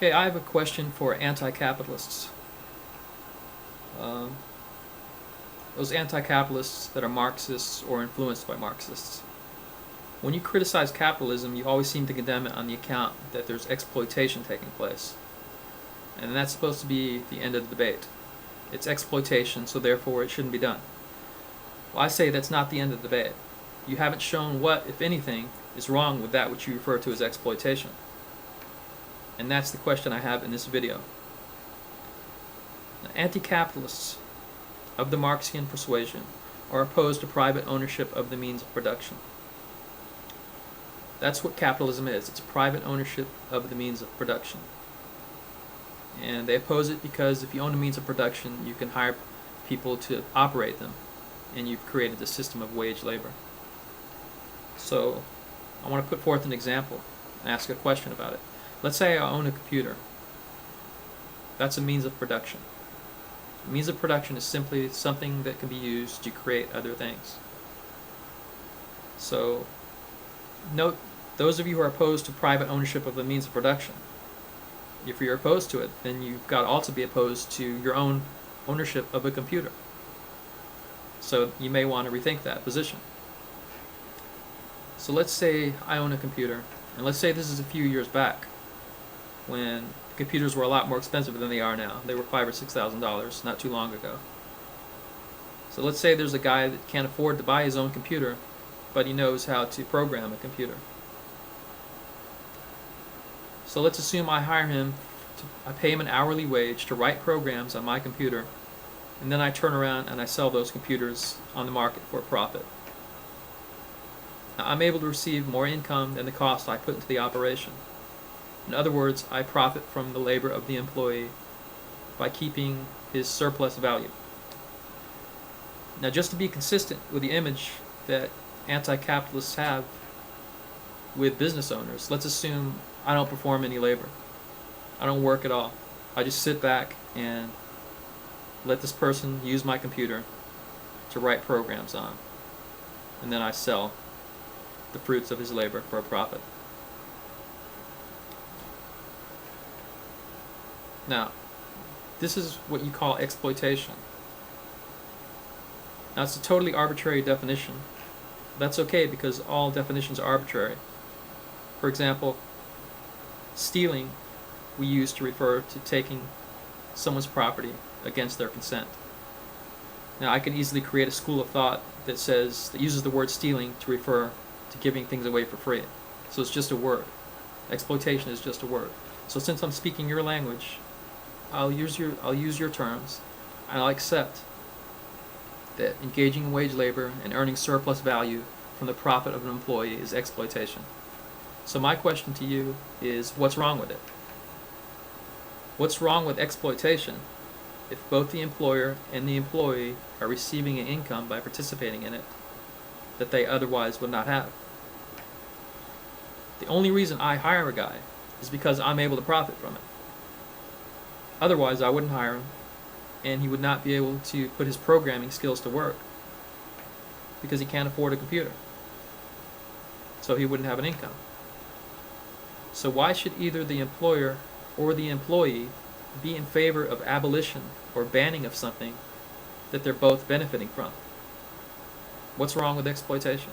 Okay, I have a question for anti-capitalists. Those anti-capitalists that are Marxists or influenced by Marxists. When you criticize capitalism, you always seem to condemn it on the account that there's exploitation taking place. And that's supposed to be the end of the debate. It's exploitation, so therefore it shouldn't be done. Well, I say that's not the end of the debate. You haven't shown what, if anything, is wrong with that which you refer to as exploitation. And that's the question I have in this video. Now, anti-capitalists of the Marxian persuasion are opposed to private ownership of the means of production. That's what capitalism is. It's private ownership of the means of production. And they oppose it because if you own the means of production, you can hire people to operate them, and you've created a system of wage labor. So I want to put forth an example and ask a question about it. Let's say I own a computer. That's a means of production. A means of production is simply something that can be used to create other things. So note, those of you who are opposed to private ownership of the means of production, if you're opposed to it, then you've got to also be opposed to your own ownership of a computer. So you may want to rethink that position. So let's say I own a computer, and let's say this is a few years back, when computers were a lot more expensive than they are now. They were $5,000 or $6,000 not too long ago. So let's say there's a guy that can't afford to buy his own computer, but he knows how to program a computer. So let's assume I hire him, I pay him an hourly wage to write programs on my computer, and then I turn around and I sell those computers on the market for a profit. Now, I'm able to receive more income than the cost I put into the operation. In other words, I profit from the labor of the employee by keeping his surplus value. Now, just to be consistent with the image that anti-capitalists have with business owners, let's assume I don't perform any labor. I don't work at all. I just sit back and let this person use my computer to write programs on, and then I sell the fruits of his labor for a profit. Now, this is what you call exploitation. Now, it's a totally arbitrary definition. That's okay because all definitions are arbitrary. For example, stealing we use to refer to taking someone's property against their consent. Now, I can easily create a school of thought that uses the word stealing to refer to giving things away for free. So it's just a word. Exploitation is just a word. So since I'm speaking your language, I'll use your terms, and I'll accept that engaging in wage labor and earning surplus value from the profit of an employee is exploitation. So my question to you is, what's wrong with it? What's wrong with exploitation if both the employer and the employee are receiving an income by participating in it that they otherwise would not have? The only reason I hire a guy is because I'm able to profit from it. Otherwise, I wouldn't hire him, and he would not be able to put his programming skills to work because he can't afford a computer. So he wouldn't have an income. So why should either the employer or the employee be in favor of abolition or banning of something that they're both benefiting from? What's wrong with exploitation?